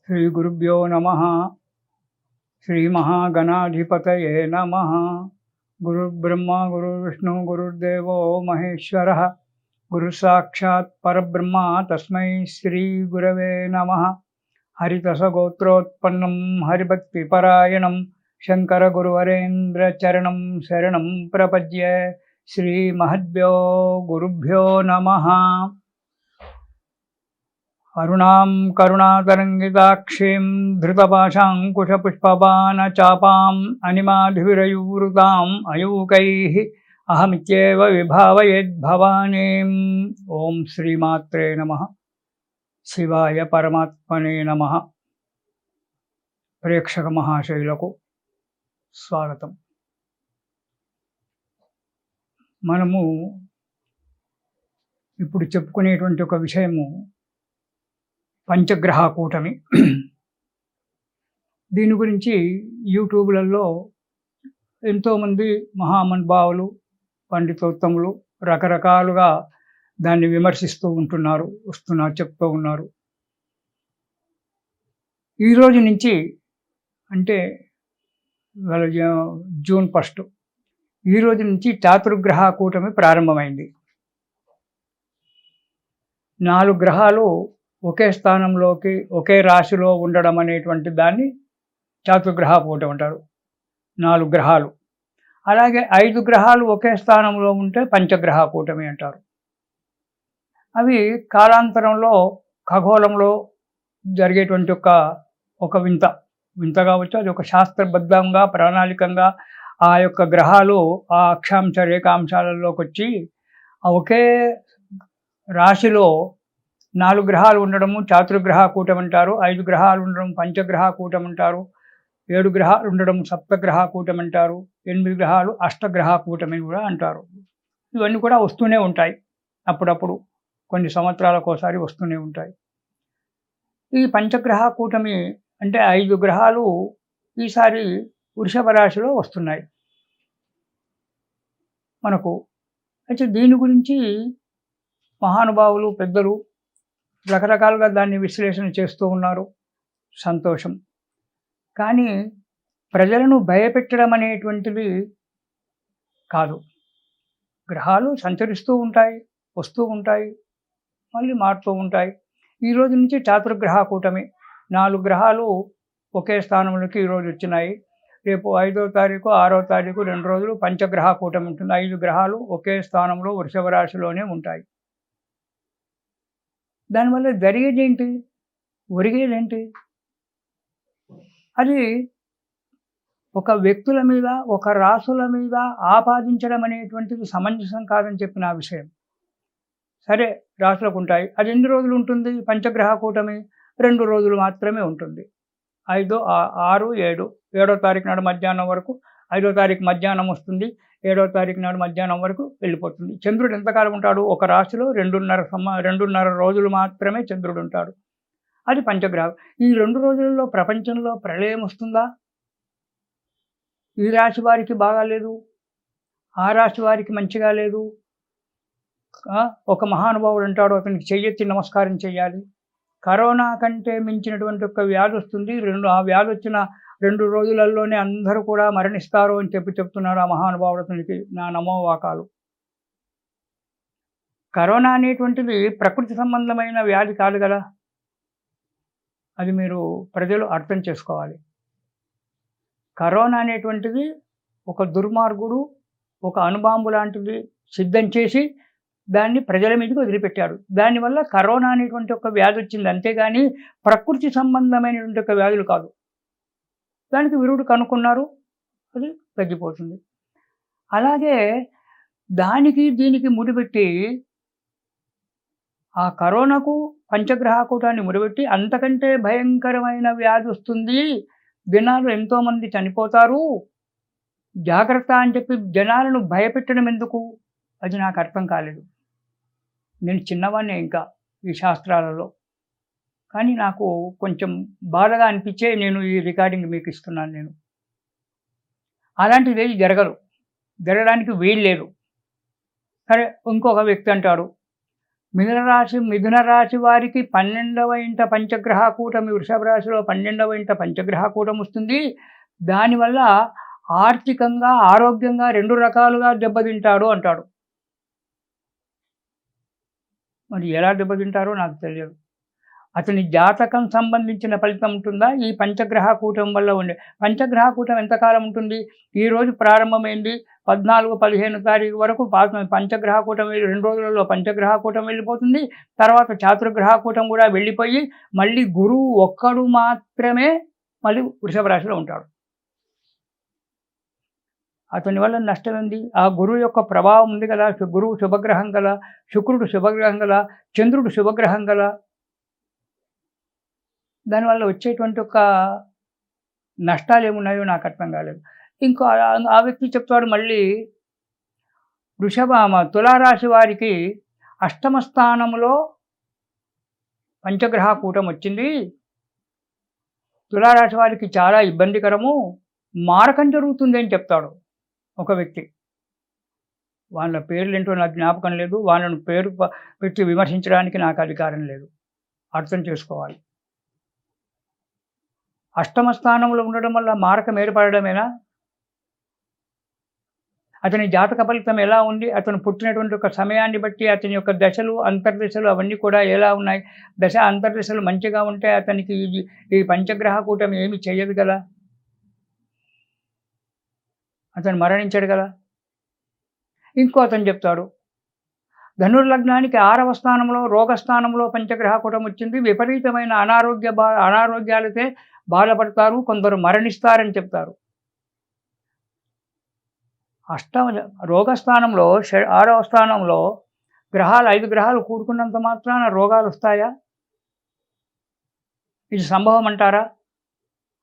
श्रीगुरुभ्यो नमः। श्रीमहागणाधिपतये नमः। गुरुर्ब्रह्मा गुरुर्विष्णु गुरुर्देवो महेश्वरः। गुरुसाक्षात् परब्रह्म तस्मै श्रीगुरवे नमः। हरितसगोत्रोत्पन्नं हरिभक्तिपरायणं शङ्करगुरुवरेन्द्रचरणं शरणं प्रपद्ये। श्रीमहद्भ्यो गुरुभ्यो नमः। अरुणां करुणातरङ्गिताक्षीं धृतपाशाङ्कुशपुष्पबाणचापाम् अनिमाधिविरयूरुताम् अयूकैः अहमित्येव विभावयेद्भवानीम्। ओं श्रीमात्रे नमः। शिवाय परमात्मने नमः। ప్రేక్షక మహాశయులకు స్వాగతం. మనము ఇప్పుడు చెప్పుకునేటువంటి ఒక విషయము పంచగ్రహ కూటమి. దీని గురించి యూట్యూబ్లలో ఎంతోమంది మహామనుభావులు పండితోత్తములు రకరకాలుగా దాన్ని విమర్శిస్తూ చెప్తూ ఉన్నారు. ఈరోజు నుంచి అంటే జూన్ 1 ఈరోజు నుంచి చాతుర్గ్రహ కూటమి ప్రారంభమైంది. 4 గ్రహాలు ఒకే స్థానంలోకి ఒకే రాశిలో ఉండడం అనేటువంటి దాన్ని చాతుర్గ్రహ కూటమి అంటారు. 4 గ్రహాలు. అలాగే 5 గ్రహాలు ఒకే స్థానంలో ఉంటే పంచగ్రహ కూటమి అంటారు. అవి కాలాంతరంలో ఖగోళంలో జరిగేటువంటి ఒక వింత కావచ్చు. అది ఒక శాస్త్రబద్ధంగా ప్రణాళికంగా ఆ యొక్క గ్రహాలు ఆ అక్షాంశ రేఖాంశాలలోకి వచ్చి ఒకే రాశిలో 4 గ్రహాలు ఉండడము చాతుర్గ్రహ కూటమి అంటారు. 5 గ్రహాలు ఉండడం పంచగ్రహ కూటమి అంటారు. 7 గ్రహాలు ఉండడం సప్తగ్రహ కూటమి అంటారు. 8 గ్రహాలు అష్టగ్రహ కూటమి కూడా అంటారు. ఇవన్నీ కూడా వస్తూనే ఉంటాయి. అప్పుడప్పుడు కొన్ని సంవత్సరాలకోసారి వస్తూనే ఉంటాయి. ఈ పంచగ్రహ కూటమి అంటే 5 గ్రహాలు ఈసారి వృషభ రాశిలో వస్తున్నాయి మనకు. అయితే దీని గురించి మహానుభావులు పెద్దలు రకరకాలుగా దాన్ని విశ్లేషణ చేస్తూ ఉన్నారు. సంతోషం. కానీ ప్రజలను భయపెట్టడం అనేటువంటిది కాదు. గ్రహాలు సంచరిస్తూ ఉంటాయి, వస్తూ ఉంటాయి, మళ్ళీ మారుతూ ఉంటాయి. ఈరోజు నుంచి చాతుర్గ్రహ కూటమి 4 గ్రహాలు ఒకే స్థానంలోకి ఈరోజు వచ్చినాయి. రేపు 5వ తారీఖు 6వ తారీఖు 2 రోజులు పంచగ్రహ కూటమి ఉంటుంది. 5 గ్రహాలు ఒకే స్థానంలో వృషభ రాశిలోనే ఉంటాయి. దానివల్ల ఒరిగేదేంటి? అది ఒక వ్యక్తుల మీద ఒక రాసుల మీద ఆపాదించడం అనేటువంటిది సమంజసం కాదని చెప్పిన విషయం. సరే, రాసులకు ఉంటాయి. అది ఎన్ని రోజులు ఉంటుంది? పంచగ్రహ కూటమి 2 రోజులు మాత్రమే ఉంటుంది. 5, 6, 7. 7వ తారీఖు నాడు మధ్యాహ్నం వరకు, 5వ తారీఖు మధ్యాహ్నం వస్తుంది, 7వ తారీఖు నాడు మధ్యాహ్నం వరకు వెళ్ళిపోతుంది. చంద్రుడు ఎంతకాలం ఉంటాడు? ఒక రాశిలో 2.5 రోజులు మాత్రమే చంద్రుడు ఉంటాడు. అది పంచగ్రహం. ఈ 2 రోజులలో ప్రపంచంలో ప్రళయం వస్తుందా? ఈ రాశి వారికి బాగాలేదు, ఆ రాశి వారికి మంచిగా లేదు. ఒక మహానుభావుడు అంటాడు, అతనికి చెయ్యెత్తి నమస్కారం చేయాలి. కరోనా కంటే మించినటువంటి ఒక వ్యాధి వస్తుంది. ఆ వ్యాధి వచ్చిన 2 రోజులలోనే అందరూ కూడా మరణిస్తారు అని చెప్తున్నాడు ఆ మహానుభావుడు. అతనికి నా నమోవాకాలు. కరోనా అనేటువంటిది ప్రకృతి సంబంధమైన వ్యాధి కాదు కదా. అది మీరు ప్రజలు అర్థం చేసుకోవాలి. కరోనా అనేటువంటిది ఒక దుర్మార్గుడు ఒక అణుబాంబు లాంటిది సిద్ధం చేసి దాన్ని ప్రజల మీదకి వదిలిపెట్టాడు. దానివల్ల కరోనా అనేటువంటి ఒక వ్యాధి వచ్చింది. అంతేగాని ప్రకృతి సంబంధమైనటువంటి ఒక వ్యాధులు కాదు. దానికి విరుగుడు కనుక్కున్నారు, అది తగ్గిపోతుంది. అలాగే దానికి దీనికి ముడిపెట్టి ఆ కరోనాకు పంచగ్రహ కూటాన్ని ముడిపెట్టి అంతకంటే భయంకరమైన వ్యాధి వస్తుంది, జనాలు ఎంతోమంది చనిపోతారు, జాగ్రత్త అని చెప్పి జనాలను భయపెట్టడం ఎందుకు? అది నాకు అర్థం కాలేదు. నేను చిన్నవాడినే ఇంకా ఈ శాస్త్రాలలో. కానీ నాకు కొంచెం బాధగా అనిపించే నేను ఈ రికార్డింగ్ మీకు ఇస్తున్నాను. అలాంటిది జరగడానికి వీలు లేదు. సరే, ఇంకొక వ్యక్తి అంటాడు, మిథున రాశి వారికి 12వ ఇంట పంచగ్రహ కూటమి, వృషభ రాశిలో 12వ ఇంట పంచగ్రహ కూటమి వస్తుంది. దానివల్ల ఆర్థికంగా, ఆరోగ్యంగా 2 రకాలుగా దెబ్బతింటాడు అంటాడు. మరి ఎలా దెబ్బతింటారో నాకు తెలియదు. అతని జాతకం సంబంధించిన ఫలితం ఉంటుందా? ఈ పంచగ్రహ కూటమి వల్ల ఉండే పంచగ్రహ కూటమి ఎంతకాలం ఉంటుంది? ఈరోజు ప్రారంభమైంది 14, 15 తారీఖు వరకు పంచగ్రహ కూటమి 2 రోజులలో పంచగ్రహ కూటమి వెళ్ళిపోతుంది. తర్వాత చాతుర్గ్రహ కూటమి కూడా వెళ్ళిపోయి మళ్ళీ గురువు ఒక్కడు మాత్రమే మళ్ళీ వృషభ రాశిలో ఉంటాడు. అతని వల్ల నష్టం ఏంది? ఆ గురువు యొక్క ప్రభావం ఉంది కదా. గురువు శుభగ్రహం గల, శుక్రుడు శుభగ్రహం గల, చంద్రుడు శుభగ్రహం గల. దానివల్ల వచ్చేటువంటి ఒక నష్టాలు ఏమున్నాయో నాకు అర్థం కాలేదు. ఇంకో ఆ వ్యక్తి చెప్తాడు మళ్ళీ తులారాశి వారికి అష్టమ స్థానంలో పంచగ్రహ కూటమి వచ్చింది. తులారాశి వారికి చాలా ఇబ్బందికరము, మారకం జరుగుతుంది అని చెప్తాడు ఒక వ్యక్తి. వాళ్ళ పేర్లేంటో నాకు జ్ఞాపకం లేదు. వాళ్ళను పేరు పెట్టి విమర్శించడానికి నాకు అధికారం లేదు. అర్థం చేసుకోవాలి. అష్టమ స్థానంలో ఉండడం వల్ల మారకం ఏర్పడమేనా? అతని జాతక ఫలితం ఎలా ఉంది? అతను పుట్టినటువంటి ఒక సమయాన్ని బట్టి అతని యొక్క దశలు, అంతర్దశలు అవన్నీ కూడా ఎలా ఉన్నాయి? దశ అంతర్దశలు మంచిగా ఉంటే అతనికి ఈ పంచగ్రహ కూటమి ఏమి చేయదు కదా. అతను మరణించాడు కదా. ఇంకో అతను చెప్తాడు, ధనుర్లగ్నానికి 6వ స్థానంలో రోగస్థానంలో పంచగ్రహ కూటమి వచ్చింది. విపరీతమైన అనారోగ్యాలతో బాధపడతారు, కొందరు మరణిస్తారని చెప్తారు. రోగస్థానంలో 6వ స్థానంలో 5 గ్రహాలు కూడుకున్నంత మాత్రాన రోగాలు వస్తాయా? ఇది సంభవం అంటారా?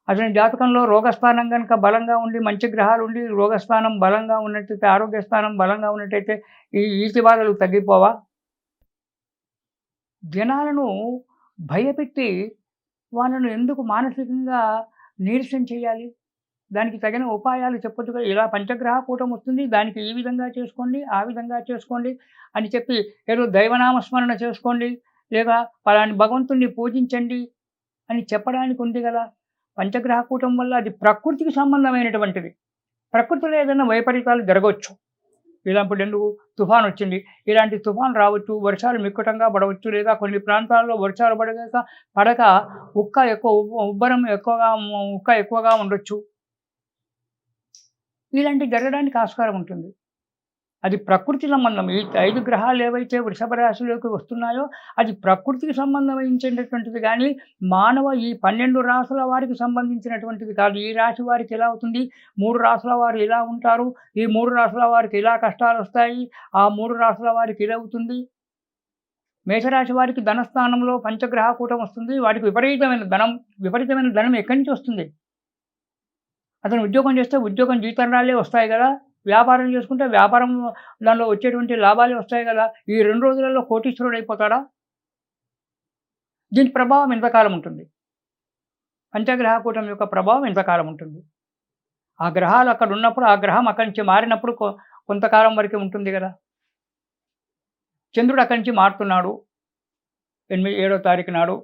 అతని జాతకంలో రోగస్థానం కనుక బలంగా ఉండి, మంచి గ్రహాలు ఉండి, రోగస్థానం బలంగా ఉన్నట్టయితే, ఆరోగ్య స్థానం బలంగా ఉన్నట్టయితే ఈ ఈతి బాధలు తగ్గిపోవా? జనాలను భయపెట్టి వాళ్ళను ఎందుకు మానసికంగా నీరసం చేయాలి? దానికి తగిన ఉపాయాలు చెప్పొచ్చు కదా. ఇలా పంచగ్రహ కూటమి వస్తుంది, దానికి ఈ విధంగా చేసుకోండి, ఆ విధంగా చేసుకోండి అని చెప్పి ఏదో దైవనామస్మరణ చేసుకోండి, లేదా పలాని భగవంతుణ్ణి పూజించండి అని చెప్పడానికి ఉంది కదా. పంచగ్రహ కూటమి వల్ల అది ప్రకృతికి సంబంధమైనటువంటిది. ప్రకృతిలో ఏదైనా వైపరీతాలు జరగవచ్చు. ఇప్పుడు ఎందుకు తుఫాన్ వచ్చింది, ఇలాంటి తుఫాన్ రావచ్చు, వర్షాలు మిక్కుటంగా పడవచ్చు, లేదా కొన్ని ప్రాంతాల్లో వర్షాలు పడక ఉబ్బరం ఎక్కువగా ఉండొచ్చు. ఇలాంటివి జరగడానికి ఆస్కారం ఉంటుంది. అది ప్రకృతి సంబంధం. ఈ 5 గ్రహాలు ఏవైతే వృషభ రాశిలోకి వస్తున్నాయో అది ప్రకృతికి సంబంధించినటువంటిది కానీ మానవ ఈ 12 రాశుల వారికి సంబంధించినటువంటిది కాదు. ఈ రాశి వారికి ఎలా అవుతుంది, 3 రాశుల వారు ఇలా ఉంటారు, ఈ 3 రాశుల వారికి ఇలా కష్టాలు వస్తాయి, ఆ 3 రాశుల వారికి ఇలా అవుతుంది. మేషరాశి వారికి ధనస్థానంలో పంచగ్రహ కూటమి వస్తుంది. వాటికి విపరీతమైన ధనం ఎక్కడి నుంచి వస్తుంది? అతను ఉద్యోగం చేస్తే ఉద్యోగం జీతాలే వస్తాయి కదా. వ్యాపారం చేసుకుంటే వ్యాపారం దానిలో వచ్చేటువంటి లాభాలే వస్తాయి కదా. ఈ 2 రోజులలో కోటీశ్వరుడు అయిపోతాడా? దీని ప్రభావం ఎంతకాలం ఉంటుంది? పంచగ్రహ కూటమి యొక్క ప్రభావం ఎంతకాలం ఉంటుంది? ఆ గ్రహాలు అక్కడ ఉన్నప్పుడు, ఆ గ్రహం అక్కడి నుంచి మారినప్పుడు కొంతకాలం వరకే ఉంటుంది కదా. చంద్రుడు అక్కడి నుంచి మారుతున్నాడు 7వ తారీఖు నాడు.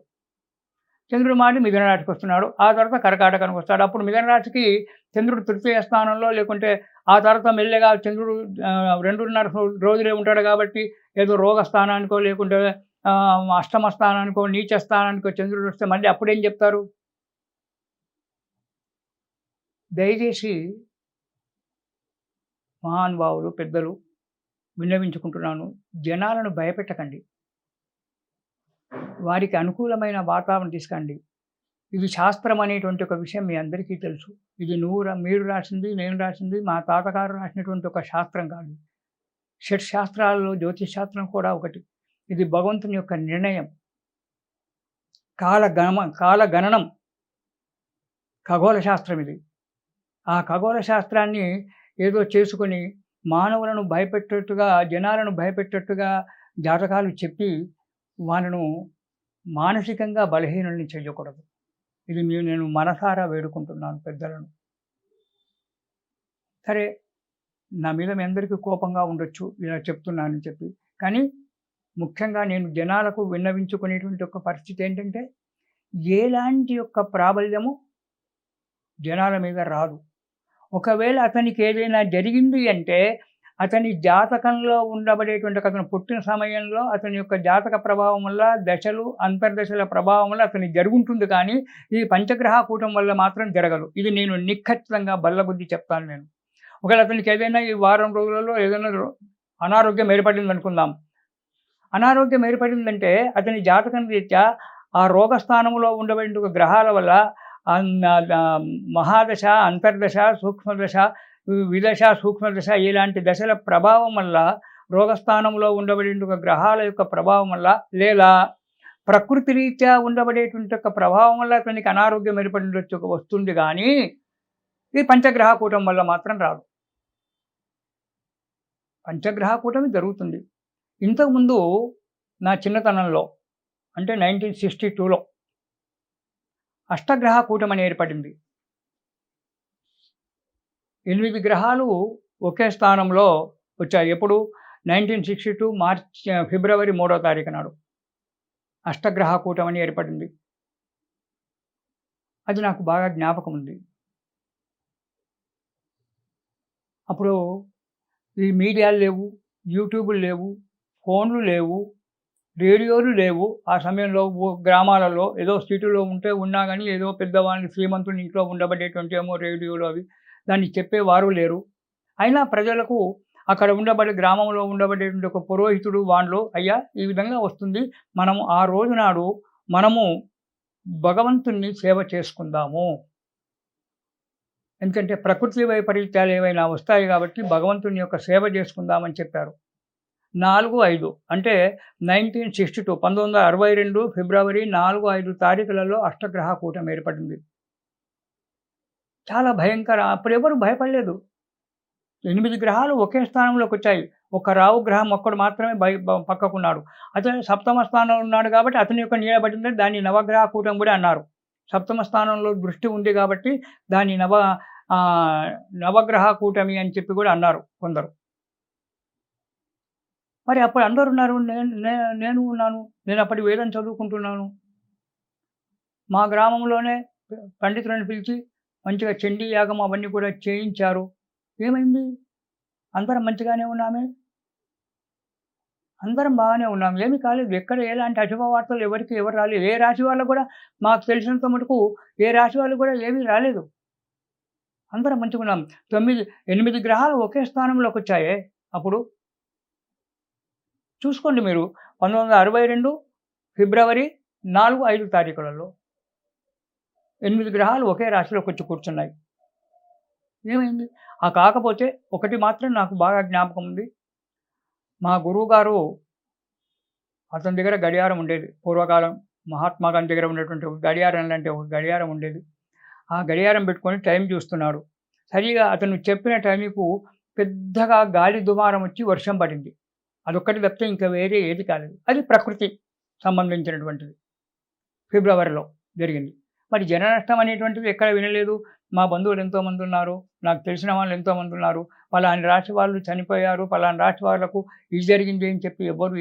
చంద్రుడు మారి మిథున రాశికి వస్తున్నాడు. ఆ తర్వాత కర్కాటకానికి వస్తాడు. అప్పుడు మిథున రాశికి చంద్రుడు తృతీయ స్థానంలో, లేకుంటే ఆ తర్వాత మెల్లగా చంద్రుడు 2.5 రోజులే ఉంటాడు కాబట్టి ఏదో రోగ స్థానానికో, లేకుంటే అష్టమ స్థానానికో, నీచ స్థానానికో చంద్రుడు వస్తే మళ్ళీ అప్పుడేం చెప్తారు? దయచేసి మహానుభావులు, పెద్దలు విన్నవించుకుంటున్నాను, జనాలను భయపెట్టకండి. వారికి అనుకూలమైన వాతావరణం తీసుకండి. ఇది శాస్త్రం అనేటువంటి ఒక విషయం మీ అందరికీ తెలుసు. ఇది మీరు రాసింది, నేను రాసింది, మా తాతగారు రాసినటువంటి ఒక శాస్త్రం కాదు. షట్ శాస్త్రాలలో జ్యోతిష్ శాస్త్రం కూడా ఒకటి. ఇది భగవంతుని యొక్క నిర్ణయం, కాలగణనం, ఖగోళ శాస్త్రం ఇది. ఆ ఖగోళ శాస్త్రాన్ని ఏదో చేసుకొని మానవులను భయపెట్టేట్టుగా, జనాలను భయపెట్టేట్టుగా జాతకాలు చెప్పి వాళ్ళను మానసికంగా బలహీనుల్ని చేయకూడదు. ఇది నేను మనసారా వేడుకుంటున్నాను పెద్దలను. సరే, నా మీద మీ అందరికీ కోపంగా ఉండొచ్చు ఇలా చెప్తున్నానని చెప్పి, కానీ ముఖ్యంగా నేను జనాలకు విన్నవించుకునేటువంటి ఒక పరిస్థితి ఏంటంటే, ఎలాంటి యొక్క ప్రాబల్యము జనాల మీద రాదు. ఒకవేళ అతనికి ఏదైనా జరిగింది అంటే, అతని జాతకంలో ఉండబడేటువంటి అతను పుట్టిన సమయంలో అతని యొక్క జాతక ప్రభావం వల్ల, దశలు, అంతర్దశల ప్రభావం వల్ల అతనికి జరుగుంటుంది కానీ, ఈ పంచగ్రహ కూటం వల్ల మాత్రం జరగదు. ఇది నేను నిఖచ్చితంగా బల్లగుద్ది చెప్తాను నేను. ఒకవేళ అతనికి ఏదైనా ఈ వారం రోజులలో ఏదైనా అనారోగ్యం ఏర్పడిందనుకుందాం. అనారోగ్యం ఏర్పడిందంటే అతని జాతకం రీత్యా ఆ రోగస్థానంలో ఉండబడిన గ్రహాల వల్ల మహాదశ, అంతర్దశ, సూక్ష్మదశ, విదశ, సూక్ష్మదశ ఇలాంటి దశల ప్రభావం వల్ల, రోగస్థానంలో ఉండబడిన గ్రహాల యొక్క ప్రభావం వల్ల, లేదా ప్రకృతి రీత్యా ఉండబడేటువంటి యొక్క ప్రభావం వల్ల అతనికి అనారోగ్యం ఏర్పడి వస్తుంది కానీ, ఈ పంచగ్రహ కూటం వల్ల మాత్రం రాదు. పంచగ్రహ కూటమి జరుగుతుంది. ఇంతకుముందు నా చిన్నతనంలో అంటే 1962లో అష్టగ్రహ కూటమి ఏర్పడింది. 8 గ్రహాలు ఒకే స్థానంలో వచ్చాయి. ఎప్పుడు? 1962 ఫిబ్రవరి 3వ తారీఖు నాడు అష్టగ్రహ కూటమి ఏర్పడింది. అది నాకు బాగా జ్ఞాపకం ఉంది. అప్పుడు ఈ మీడియాలు లేవు, యూట్యూబులు లేవు, ఫోన్లు లేవు, రేడియోలు లేవు. ఆ సమయంలో గ్రామాలలో ఏదో సిటీలో ఉంటే ఉన్నా కానీ ఏదో పెద్దవాళ్ళని శ్రీమంతుని ఇంట్లో ఉండబడేటువంటి ఏమో రేడియోలు అవి దాన్ని చెప్పేవారు లేరు. అయినా ప్రజలకు అక్కడ గ్రామంలో ఉండబడేటువంటి ఒక పురోహితుడు వాళ్ళు, అయ్యా ఈ విధంగా వస్తుంది, మనం ఆ రోజు నాడు మనము భగవంతుణ్ణి సేవ చేసుకుందాము. ఎందుకంటే ప్రకృతి వైపరీత్యాలు ఏవైనా వస్తాయి కాబట్టి భగవంతుని యొక్క సేవ చేసుకుందామని చెప్పారు. 4-5 అంటే 1962 ఫిబ్రవరి 4-5 తారీఖులలో అష్టగ్రహ కూటమి ఏర్పడింది. చాలా భయంకర. అప్పుడెవరు భయపడలేదు. 8 గ్రహాలు ఒకే స్థానంలోకి వచ్చాయి. ఒక రావు గ్రహం ఒక్కడు మాత్రమే పక్కకున్నాడు. అతను సప్తమ స్థానంలో ఉన్నాడు కాబట్టి అతని యొక్క నీడ పడిందని దాన్ని నవగ్రహ కూటమి కూడా అన్నారు. సప్తమ స్థానంలో దృష్టి ఉంది కాబట్టి దాన్ని నవగ్రహ కూటమి అని చెప్పి కూడా అన్నారు కొందరు. మరి అప్పుడు అందరు ఉన్నారు, నేను ఉన్నాను. నేను అప్పటి వేదం చదువుకుంటున్నాను. మా గ్రామంలోనే పండితులను పిలిచి మంచిగా చండీ యాగం అవన్నీ కూడా చేయించారు. ఏమైంది? అందరం మంచిగానే ఉన్నామే, అందరం బాగానే ఉన్నాం, ఏమీ కాలేదు. ఎక్కడ ఎలాంటి అశుభ వార్తలు ఎవరు రాలేదు. ఏ రాశి వాళ్ళకు కూడా మాకు తెలిసినంత మటుకు ఏ రాశి వాళ్ళు కూడా ఏమీ రాలేదు. అందరం మంచిగా ఉన్నాం. 8 గ్రహాలు ఒకే స్థానంలోకి వచ్చాయే. అప్పుడు చూసుకోండి మీరు, 1962 ఫిబ్రవరి 4-5 తారీఖులలో 8 గ్రహాలు ఒకే రాశిలోకి వచ్చి కూర్చున్నాయి. ఏమైంది? కాకపోతే ఒకటి మాత్రం నాకు బాగా జ్ఞాపకం ఉంది. మా గురువుగారు, అతని దగ్గర గడియారం ఉండేది. పూర్వకాలం మహాత్మా గాంధీ దగ్గర ఉన్నటువంటి ఒక గడియారం లాంటి ఒక గడియారం ఉండేది. ఆ గడియారం పెట్టుకొని టైం చూస్తున్నాడు. సరిగా అతను చెప్పిన టైంకు పెద్దగా గాలి దుమారం వచ్చి వర్షం పడింది. అదొక్కటి తప్పితే ఇంకా వేరే ఏది కాలేదు. అది ప్రకృతి సంబంధించినటువంటిది. ఫిబ్రవరిలో జరిగింది. మరి జన నష్టం అనేటువంటిది ఎక్కడ వినలేదు. మా బంధువులు ఎంతోమంది ఉన్నారు, నాకు తెలిసిన వాళ్ళు ఎంతోమంది ఉన్నారు, పలాని రాశి వాళ్ళు చనిపోయారు, పలాని రాశి వాళ్ళకు ఇది జరిగింది అని చెప్పి ఎవరు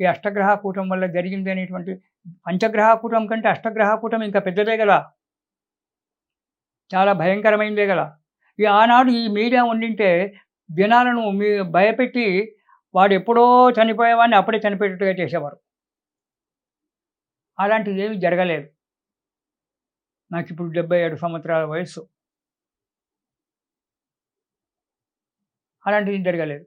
ఈ అష్టగ్రహ కూటం వల్ల జరిగింది అనేటువంటి, పంచగ్రహ కూటం కంటే అష్టగ్రహ కూటం ఇంకా పెద్దదే కదా, చాలా భయంకరమైందే కదా. ఆనాడు ఈ మీడియా ఉండింటే జనాలను భయపెట్టి వాడు ఎప్పుడో చనిపోయేవాడిని అప్పుడే చనిపోయేటట్టుగా చేసేవారు. అలాంటిది ఏమీ జరగలేదు. నాకు ఇప్పుడు 77 సంవత్సరాల వయస్సు. అలాంటిది జరగలేదు.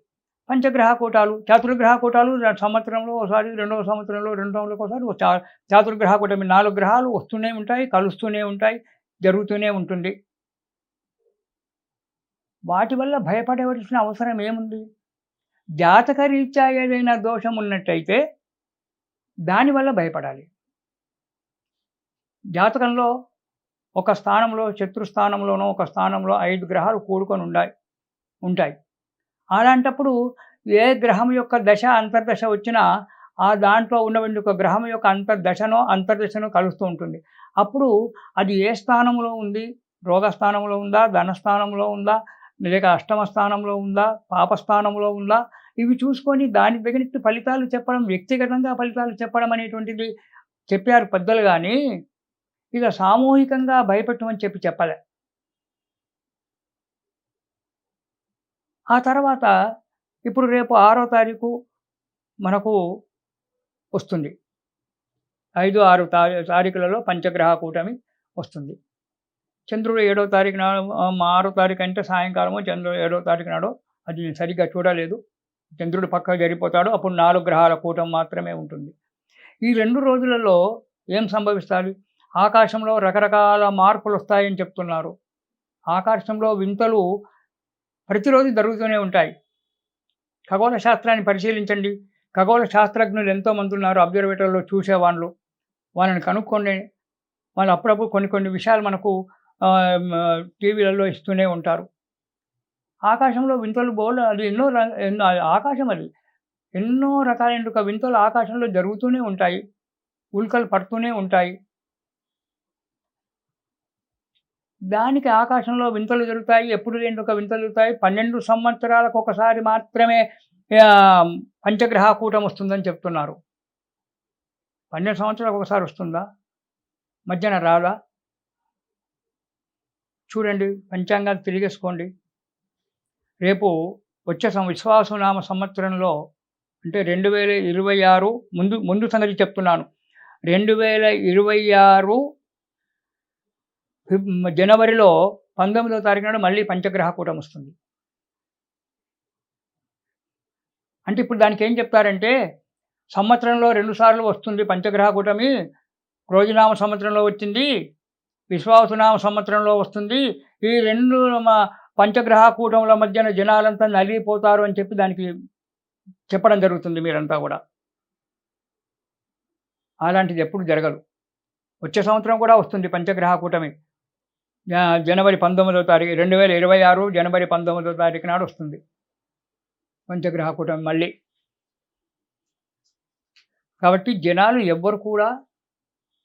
పంచగ్రహ కూటాలు, చతుర్గ్రహ కూటాలు సంవత్సరంలో ఒకసారి, రెండవ సంవత్సరంలో 2 రోజులకు ఒకసారి చతుర్గ్రహ కూటమి 4 గ్రహాలు వస్తూనే ఉంటాయి, కలుస్తూనే ఉంటాయి, జరుగుతూనే ఉంటుంది. వాటి వల్ల భయపడవలసిన అవసరం ఏముంది? జాతక రీత్యా ఏదైనా దోషం ఉన్నట్టయితే దానివల్ల భయపడాలి. జాతకంలో ఒక స్థానంలో, శత్రుస్థానంలోనో ఒక స్థానంలో 5 గ్రహాలు కూడుకొని ఉంటాయి. అలాంటప్పుడు ఏ గ్రహం యొక్క దశ, అంతర్దశ వచ్చినా ఆ దాంట్లో ఉన్నటువంటి ఒక గ్రహం యొక్క అంతర్దశనో కలుస్తూ ఉంటుంది. అప్పుడు అది ఏ స్థానంలో ఉంది? రోగస్థానంలో ఉందా, ధనస్థానంలో ఉందా, లేక అష్టమ స్థానంలో ఉందా, పాపస్థానంలో ఉందా, ఇవి చూసుకొని దానికి తగినట్టు ఫలితాలు చెప్పడం, వ్యక్తిగతంగా ఫలితాలు చెప్పడం అనేటువంటిది చెప్పారు పెద్దలు గానీ, ఇక సామూహికంగా భయపెట్టమని చెప్పలే. ఆ తర్వాత ఇప్పుడు రేపు 6వ తారీఖు మనకు వస్తుంది. 5, 6 తారీఖులలో పంచగ్రహ కూటమి వస్తుంది. చంద్రుడు 7వ తారీఖు నాడు 6వ తారీఖు అంటే సాయంకాలమో, చంద్రుడు 7వ తారీఖు నాడో అది నేను సరిగ్గా చూడలేదు. చంద్రుడు పక్కకు జరిగిపోతాడు. అప్పుడు 4 గ్రహాల కూటమి మాత్రమే ఉంటుంది. ఈ 2 రోజులలో ఏం సంభవిస్తాయి? ఆకాశంలో రకరకాల మార్పులొస్తాయని చెప్తున్నారు. ఆకాశంలో వింతలు ప్రతిరోజు జరుగుతూనే ఉంటాయి. ఖగోళ శాస్త్రాన్ని పరిశీలించండి. ఖగోళ శాస్త్రజ్ఞులు ఎంతోమంది ఉన్నారు అబ్జర్వేటర్‌లో చూసేవాళ్ళు. వాళ్ళని కనుక్కోండి. వాళ్ళు అప్పుడప్పుడు కొన్ని విషయాలు మనకు టీవీలలో ఇస్తూనే ఉంటారు. ఆకాశంలో వింతలు అది ఎన్నో ఆకాశం అది. ఎన్నో రకాలైన వింతలు ఆకాశంలో జరుగుతూనే ఉంటాయి. ఉల్కలు పడుతూనే ఉంటాయి. దానికి ఆకాశంలో వింతలు జరుగుతాయి. ఎప్పుడు లేని వింతలు జరుగుతాయి. 12 సంవత్సరాలకు ఒకసారి మాత్రమే పంచగ్రహ కూటమి వస్తుందని చెప్తున్నారు. 12 సంవత్సరాలకు ఒకసారి వస్తుందా? మధ్యన రాదా? చూడండి, పంచాంగాలు తిరిగేసుకోండి. రేపు వచ్చే విశ్వావసునామ సంవత్సరంలో అంటే 2026 ముందు సంగతి చెప్తున్నాను. 2026 జనవరిలో 19వ తారీఖు నాడు మళ్ళీ పంచగ్రహ కూటమి వస్తుంది. అంటే ఇప్పుడు దానికి ఏం చెప్తారంటే, సంవత్సరంలో 2 సార్లు వస్తుంది పంచగ్రహ కూటమి. క్రోధినామ సంవత్సరంలో వచ్చింది, విశ్వావసునామ సంవత్సరంలో వస్తుంది. ఈ 2 పంచగ్రహ కూటముల మధ్యన జనాలంతా నలిగిపోతారు అని చెప్పి దానికి చెప్పడం జరుగుతుంది మీరంతా కూడా. అలాంటిది ఎప్పుడు జరగదు. వచ్చే సంవత్సరం కూడా వస్తుంది పంచగ్రహ కూటమి. జనవరి 19వ తారీఖు 2026 జనవరి 19వ తారీఖు నాడు వస్తుంది పంచగ్రహ కూటమి మళ్ళీ. కాబట్టి జనాలు ఎవ్వరు కూడా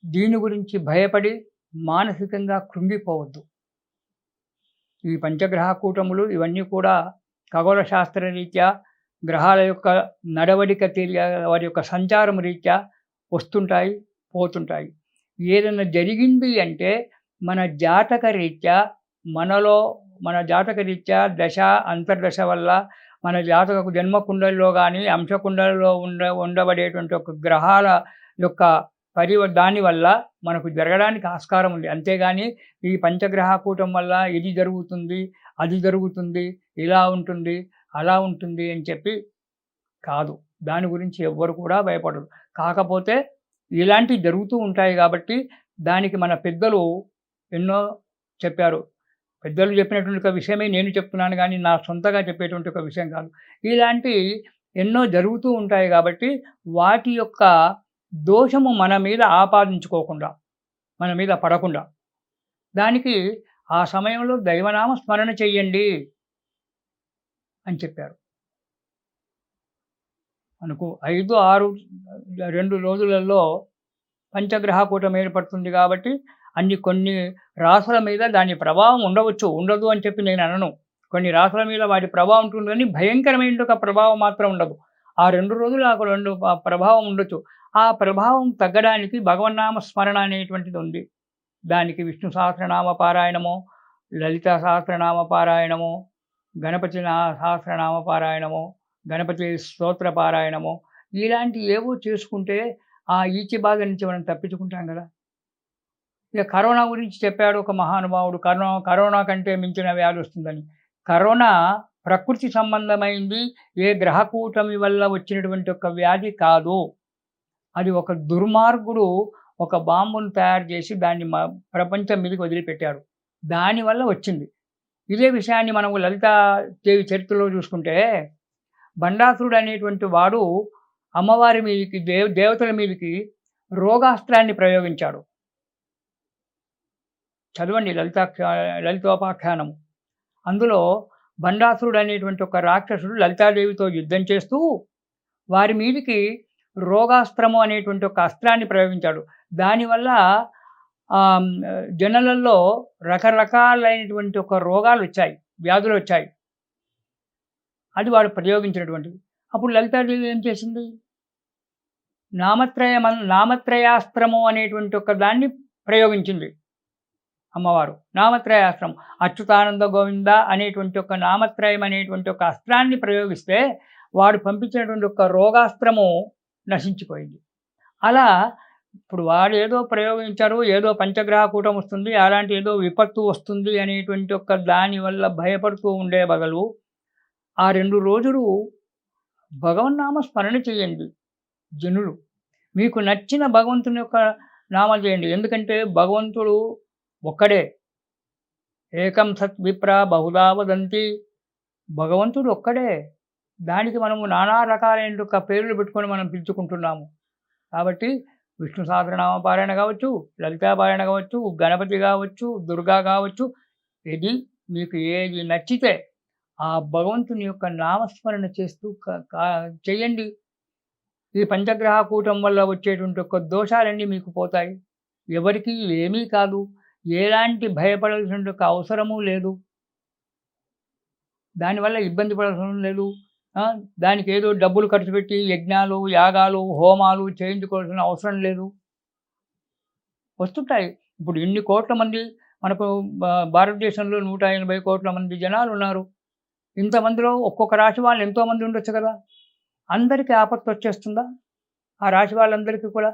దీని గురించి భయపడి మానసికంగా కృంగిపోవద్దు. ఈ పంచగ్రహ కూటములు ఇవన్నీ కూడా ఖగోళ శాస్త్రరీత్యా గ్రహాల యొక్క నడవడిక వారి యొక్క సంచారం రీత్యా వస్తుంటాయి, పోతుంటాయి. ఏదైనా జరిగింది అంటే మన జాతక రీత్యా మన జాతక రీత్యా దశ అంతర్దశ వల్ల మన జాతక జన్మకుండలిలో కానీ అంశకుండలిలో ఉండబడేటువంటి ఒక గ్రహాల యొక్క దాని వల్ల మనకు జరగడానికి ఆస్కారం ఉంది. అంతేగాని ఈ పంచగ్రహ కూటం వల్ల ఇది జరుగుతుంది, అది జరుగుతుంది, ఇలా ఉంటుంది, అలా ఉంటుంది అని చెప్పి కాదు. దాని గురించి ఎవ్వరు కూడా భయపడరు. కాకపోతే ఇలాంటివి జరుగుతూ ఉంటాయి కాబట్టి దానికి మన పెద్దలు ఎన్నో చెప్పారు. పెద్దలు చెప్పినటువంటి ఒక విషయమే నేను చెప్తున్నాను కానీ నా సొంతగా చెప్పేటువంటి ఒక విషయం కాదు. ఇలాంటి ఎన్నో జరుగుతూ ఉంటాయి కాబట్టి వాటి యొక్క దోషము మన మీద ఆపాదించుకోకుండా, మన మీద పడకుండా దానికి ఆ సమయంలో దైవనామ స్మరణ చెయ్యండి అని చెప్పారు. మనకు 5, 6, 2 రోజులలో పంచగ్రహ కూటమి ఏర్పడుతుంది కాబట్టి కొన్ని రాసుల మీద దాని ప్రభావం ఉండవచ్చు, ఉండదు అని చెప్పి నేను అనను. కొన్ని రాసుల మీద వాటి ప్రభావం ఉంటుంది కానీ భయంకరమైన ఒక ప్రభావం మాత్రం ఉండదు. ఆ 2 రోజులు ఆ ప్రభావం ఉండొచ్చు. ఆ ప్రభావం తగ్గడానికి భగవన్నామ స్మరణ అనేటువంటిది ఉంది. దానికి విష్ణు సహస్రనామ పారాయణము, లలిత సహస్రనామ పారాయణము, గణపతి సహస్రనామ పారాయణము, గణపతి స్తోత్ర పారాయణము, ఇలాంటి ఏవో చేసుకుంటే ఆ ఈచి బాధ నుంచి మనం తప్పించుకుంటాం కదా. ఇక కరోనా గురించి చెప్పాడు ఒక మహానుభావుడు. కరోనా కంటే మించిన వ్యాధి వస్తుందని. కరోనా ప్రకృతి సంబంధమైంది, ఏ గ్రహకూటమి వల్ల వచ్చినటువంటి ఒక వ్యాధి కాదు. అది ఒక దుర్మార్గుడు ఒక బాంబును తయారు చేసి దాన్ని ప్రపంచం మీదకి వదిలిపెట్టాడు. దానివల్ల వచ్చింది. ఇదే విషయాన్ని మనం లలితాదేవి చరిత్రలో చూసుకుంటే బండాసురుడు అనేటువంటి వాడు అమ్మవారి మీదకి దేవతల మీదకి రోగాస్త్రాన్ని ప్రయోగించాడు. చదవండి లలితోపాఖ్యానము. అందులో బండాసురుడు అనేటువంటి ఒక రాక్షసుడు లలితాదేవితో యుద్ధం చేస్తూ వారి మీదికి రోగాస్త్రము అనేటువంటి ఒక అస్త్రాన్ని ప్రయోగించాడు. దానివల్ల జనులలో రకరకాలైనటువంటి ఒక రోగాలు వచ్చాయి, వ్యాధులు వచ్చాయి. అది వాడు ప్రయోగించినటువంటిది. అప్పుడు లలితాదేవి ఏం చేసింది? నామత్రయాస్త్రము అనేటువంటి ఒక దాన్ని ప్రయోగించింది అమ్మవారు. నామత్రయాస్త్రం అచ్యుతానంద గోవింద అనేటువంటి ఒక నామత్రయం అనేటువంటి ఒక అస్త్రాన్ని ప్రయోగిస్తే వాడు పంపించినటువంటి ఒక రోగాస్త్రము నశించిపోయింది. అలా ఇప్పుడు వాడు ఏదో ప్రయోగించారు, ఏదో పంచగ్రహ కూటం వస్తుంది, అలాంటి ఏదో విపత్తు వస్తుంది అనేటువంటి ఒక దాని వల్ల భయపడుతూ ఉండే బదులు ఆ 2 రోజులు భగవన్నామ స్మరణ చేయండి జనులు. మీకు నచ్చిన భగవంతుని యొక్క నామాలు చేయండి. ఎందుకంటే భగవంతుడు ఒక్కడే. ఏకం సత్ విప్ర బహుదా వదంతి. భగవంతుడు ఒక్కడే. దానికి మనము నానా రకాలైన పేర్లు పెట్టుకొని మనం పిలుచుకుంటున్నాము. కాబట్టి విష్ణు సహస్రనామ పారాయణ కావచ్చు, లలితా పారాయణ కావచ్చు, గణపతి కావచ్చు, దుర్గా కావచ్చు, ఇది మీకు ఏది నచ్చితే ఆ భగవంతుని యొక్క నామస్మరణ చేస్తూ చెయ్యండి. ఈ పంచగ్రహ కూటం వల్ల వచ్చేటువంటి ఒక దోషాలన్నీ మీకు పోతాయి. ఎవరికీ ఏమీ కాదు. ఎలాంటి భయపడాల్సిన అవసరము లేదు. దానివల్ల ఇబ్బంది పడాల్సిన లేదు. దానికి ఏదో డబ్బులు ఖర్చు పెట్టి యజ్ఞాలు, యాగాలు, హోమాలు చేయించుకోవాల్సిన అవసరం లేదు. వస్తుంటాయి. ఇప్పుడు ఇన్ని కోట్ల మంది మనకు భారతదేశంలో 180 కోట్ల మంది జనాలు ఉన్నారు. ఇంతమందిలో ఒక్కొక్క రాశి వాళ్ళు ఎంతోమంది ఉండొచ్చు కదా! అందరికీ ఆపత్తు వచ్చేస్తుందా? ఆ రాశి వాళ్ళందరికీ కూడా.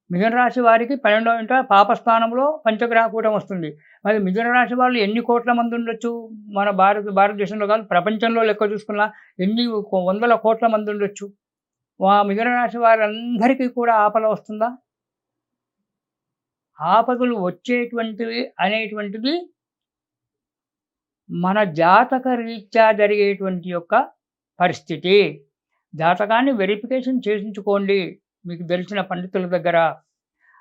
మిథున రాశి వారికి 12వ ఇంట పాపస్థానంలో పంచగ్రహ కూటం వస్తుంది. మరి మిథున రాశి వాళ్ళు ఎన్ని కోట్ల మంది ఉండొచ్చు? మన భారతదేశంలో కాదు, ప్రపంచంలో లెక్క చూసుకున్నా ఎన్ని వందల కోట్ల మంది ఉండొచ్చు. మిథున రాశి వారందరికీ కూడా ఆపద వస్తుందా? ఆపదలు వచ్చేటువంటివి అనేటువంటిది మన జాతక రీత్యా జరిగేటువంటి యొక్క పరిస్థితి. జాతకాన్ని వెరిఫికేషన్ చేయించుకోండి మీకు తెలిసిన పండితుల దగ్గర.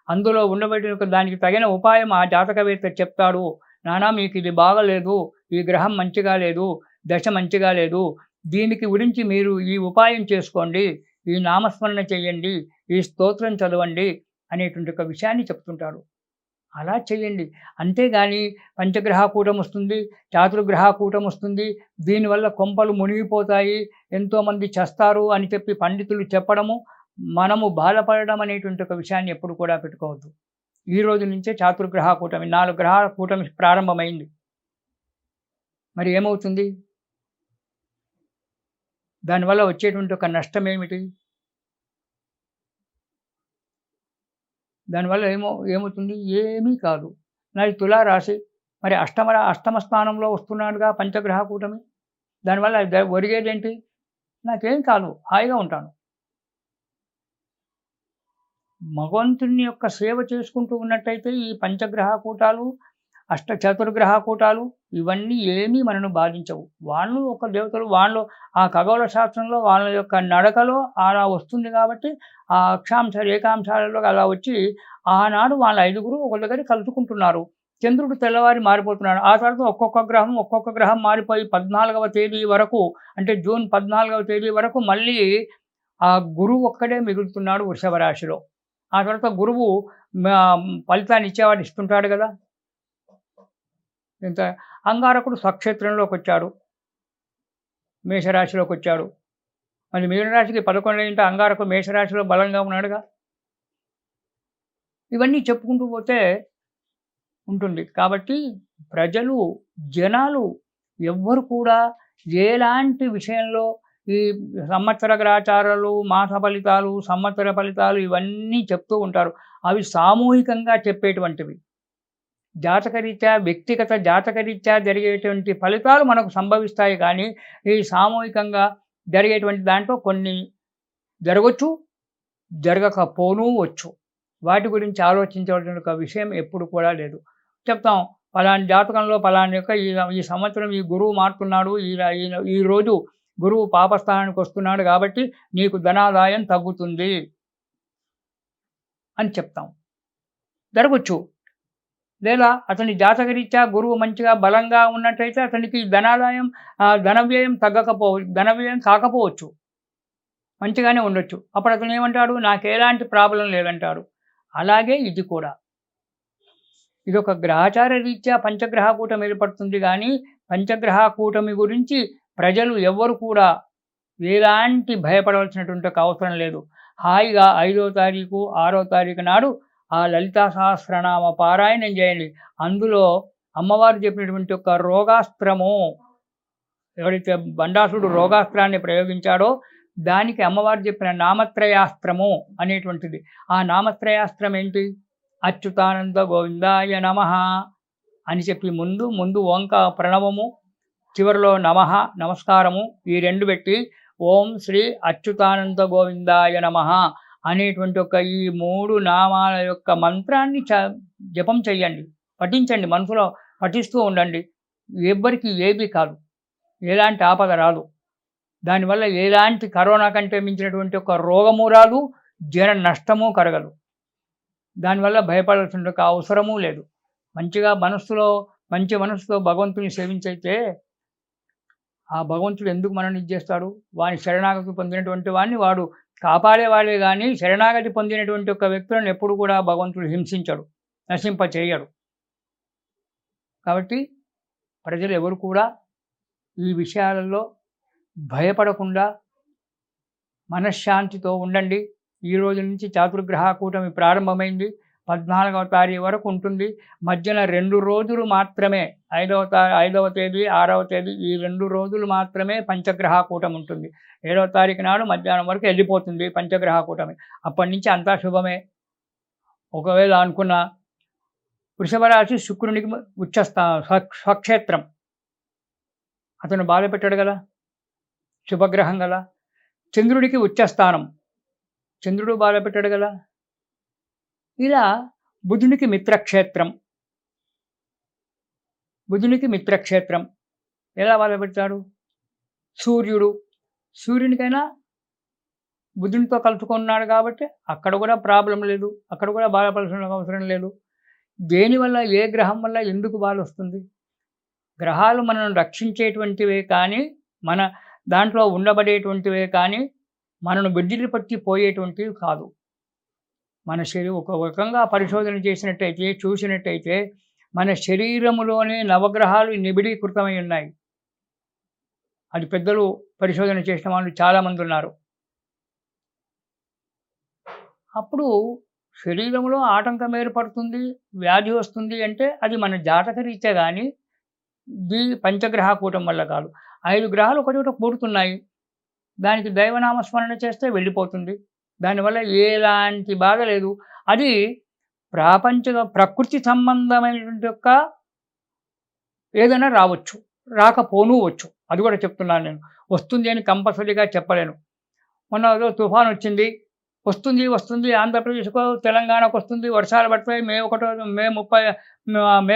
అందులో ఉండబడిన దానికి తగిన ఉపాయం ఆ జాతకవేత్త చెప్తాడు. నానా మీకు ఇది బాగలేదు, ఈ గ్రహం మంచిగా లేదు, దశ మంచిగా లేదు, దీనికి గురించి మీరు ఈ ఉపాయం చేసుకోండి, ఈ నామస్మరణ చేయండి, ఈ స్తోత్రం చదవండి అనేటువంటి ఒక విషయాన్ని చెప్తుంటాడు. అలా చేయండి. అంతేగాని పంచగ్రహ కూటం వస్తుంది, చాతుర్గ్రహ కూటం వస్తుంది, దీనివల్ల కొంపలు మునిగిపోతాయి, ఎంతోమంది చస్తారు అని చెప్పి పండితులు చెప్పడము, మనము బాధపడడం అనేటువంటి ఒక విషయాన్ని ఎప్పుడు కూడా పెట్టుకోవద్దు. ఈ రోజు నుంచే చాతుర్గ్రహ కూటమి, 4 గ్రహాల కూటమి ప్రారంభమైంది. మరి ఏమవుతుంది? దానివల్ల వచ్చేటువంటి ఒక నష్టం ఏమిటి? దానివల్ల ఏమవుతుంది? ఏమీ కాదు. నాది తులారాశి. మరి అష్టమ స్థానంలో వస్తున్నాడుగా పంచగ్రహ కూటమి. దానివల్ల ఒరిగేదేంటి? నాకేం కాదు, హాయిగా ఉంటాను. భగవంతుని యొక్క సేవ చేసుకుంటూ ఉన్నట్టయితే ఈ పంచగ్రహ కూటాలు, చతుర్గ్రహ కూటాలు ఇవన్నీ ఏమీ మనను బాధించవు. వాళ్ళు ఒక దేవతలు, వాళ్ళు ఆ ఖగోళ శాస్త్రంలో వాళ్ళ యొక్క నడకలో అలా వస్తుంది కాబట్టి ఆ రేఖాంశాలలో అలా వచ్చి ఆనాడు వాళ్ళ 5గురు ఒక దగ్గర కలుసుకుంటున్నారు. చంద్రుడు తెల్లవారి మారిపోతున్నాడు. ఆ తర్వాత ఒక్కొక్క గ్రహం మారిపోయి 14వ తేదీ వరకు, అంటే జూన్ 14వ తేదీ వరకు మళ్ళీ ఆ గురువు ఒక్కడే మిగులుతున్నాడు వృషభ రాశిలో. ఆ తర్వాత గురువు ఫలితాన్ని ఇచ్చేవాడు, ఇస్తుంటాడు కదా. ఇంత అంగారకుడు స్వక్షేత్రంలోకి వచ్చాడు, మేషరాశిలోకి వచ్చాడు. మరి మీనరాశికి 11వ ఇంట అంగారకుడు మేషరాశిలో బలంగా ఉన్నాడుగా. ఇవన్నీ చెప్పుకుంటూ పోతే ఉంటుంది. కాబట్టి జనాలు ఎవ్వరు కూడా ఎలాంటి విషయంలో ఈ సంవత్సర గ్రహచారాలు, మాస ఫలితాలు, సంవత్సర ఫలితాలు ఇవన్నీ చెప్తూ ఉంటారు. అవి సామూహికంగా చెప్పేటువంటివి. వ్యక్తిగత జాతకరీత్యా జరిగేటువంటి ఫలితాలు మనకు సంభవిస్తాయి. కానీ ఈ సామూహికంగా జరిగేటువంటి దాంట్లో కొన్ని జరగవచ్చు, జరగకపోవచ్చు. వాటి గురించి ఆలోచించవలసిన ఒక విషయం ఎప్పుడు కూడా లేదు. చెప్తాం, పలాని జాతకంలో పలాని యొక్క ఈ సంవత్సరం ఈ గురువు మారుతున్నాడు, ఈ రోజు గురువు పాపస్థానానికి వస్తున్నాడు కాబట్టి నీకు ధనాదాయం తగ్గుతుంది అని చెప్తాం. జరగచ్చు. లేదా అతని జాతకరీత్యా గురువు మంచిగా బలంగా ఉన్నట్టయితే అతనికి ధనవ్యయం ధనవ్యయం కాకపోవచ్చు, మంచిగానే ఉండొచ్చు. అప్పుడు అతను ఏమంటాడు? నాకు ఎలాంటి ప్రాబ్లం లేదంటాడు. అలాగే ఇది కూడా. ఇది ఒక గ్రహచార రీత్యా పంచగ్రహ కూటమి ఏర్పడుతుంది. కానీ పంచగ్రహ కూటమి గురించి ప్రజలు ఎవ్వరు కూడా ఎలాంటి భయపడవలసినటువంటి ఒక అవసరం లేదు. హాయిగా 5వ తారీఖు, 6వ తారీఖు నాడు ఆ లలితా సహస్రనామ పారాయణం చేయండి. అందులో అమ్మవారు చెప్పినటువంటి ఒక రోగాస్త్రము, ఎవరైతే బండాసుడు రోగాస్త్రాన్ని ప్రయోగించాడో దానికి అమ్మవారు చెప్పిన నామత్రయాస్త్రము అనేటువంటిది. ఆ నామత్రయాస్త్రం ఏంటి? అచ్యుతానంద గోవిందాయ నమః అని చెప్పి ముందు ప్రణవము, చివరిలో నమః నమస్కారము, ఈ 2 పెట్టి ఓం శ్రీ అచ్యుతానంద గోవిందాయ నమః అనేటువంటి ఒక ఈ 3 నామాల యొక్క మంత్రాన్ని జపం చెయ్యండి, పఠించండి, మనసులో పఠిస్తూ ఉండండి. ఎవ్వరికి ఏది కాదు, ఎలాంటి ఆపద రాదు. దానివల్ల ఎలాంటి కరోనా కంటే మించినటువంటి ఒక రోగము రాదు, జన నష్టము కరగదు. దానివల్ల భయపడాల్సిన ఒక అవసరమూ లేదు. మంచిగా మంచి మనసుతో భగవంతుని సేవించైతే ఆ భగవంతుడు ఎందుకు మనల్ని ఇచ్చేస్తాడు? వాని శరణాగతి పొందినటువంటి వాడిని వాడు కాపాడేవాడే కానీ శరణాగతి పొందినటువంటి ఒక వ్యక్తులను ఎప్పుడు కూడా భగవంతుడు హింసించడు, నశింపచేయడు. కాబట్టి ప్రజలు ఎవరు కూడా ఈ విషయాలలో భయపడకుండా మనశ్శాంతితో ఉండండి. ఈ రోజు నుంచి చాతుర్గ్రహ కూటమి ప్రారంభమైంది. 14వ తారీఖు వరకు ఉంటుంది. మధ్యన 2 రోజులు మాత్రమే, 5వ తేదీ 6వ తేదీ ఈ 2 రోజులు మాత్రమే పంచగ్రహ కూటమి ఉంటుంది. 7వ తారీఖు నాడు మధ్యాహ్నం వరకు వెళ్ళిపోతుంది పంచగ్రహ కూటమి. అప్పటి నుంచి అంతా శుభమే. ఒకవేళ అనుకున్న వృషభ రాశి శుక్రునికి స్వక్షేత్రం, అతను బాధ పెట్టాడు కదా, శుభగ్రహం కదా. చంద్రుడికి ఉచ్చస్థానం, చంద్రుడు బాధ పెట్టాడు కదా. ఇలా బుధునికి మిత్రక్షేత్రం ఎలా బాధ పెడతాడు? సూర్యునికైనా బుధునితో కలుసుకున్నాడు కాబట్టి అక్కడ కూడా ప్రాబ్లం లేదు, అక్కడ కూడా బాధపడాల్సిన అవసరం లేదు. దేనివల్ల, ఏ గ్రహం వల్ల ఎందుకు బాధ వస్తుంది? గ్రహాలు మనల్ని రక్షించేటువంటివే కానీ, మన దాంట్లో ఉండబడేటువంటివే కానీ మనను బిడ్డలు పట్టి పోయేటువంటివి కాదు. మన ఒక రకంగా పరిశోధన చూసినట్టయితే మన శరీరములోనే నవగ్రహాలు నిబిడీకృతమై ఉన్నాయి. అది పెద్దలు పరిశోధన చేసిన వాళ్ళు చాలామంది ఉన్నారు. అప్పుడు శరీరంలో ఆటంకం ఏర్పడుతుంది, వ్యాధి వస్తుంది అంటే అది మన జాతకరీత్యా కానీ పంచగ్రహ కూటం వల్ల కాదు. 5 గ్రహాలు ఒకచోట కూడుతున్నాయి, దానికి దైవనామస్మరణ చేస్తే వెళ్ళిపోతుంది. దానివల్ల ఎలాంటి బాధ లేదు. అది ప్రకృతి సంబంధమైనటువంటి యొక్క ఏదైనా రావచ్చు, రాకపోనూవచ్చు. అది కూడా చెప్తున్నాను నేను. వస్తుంది అని కంపల్సరీగా చెప్పలేను. మొన్న ఏదో తుఫాన్ వచ్చింది, వస్తుంది ఆంధ్రప్రదేశ్కో తెలంగాణకు వస్తుంది, వర్షాలు పడతాయి. మే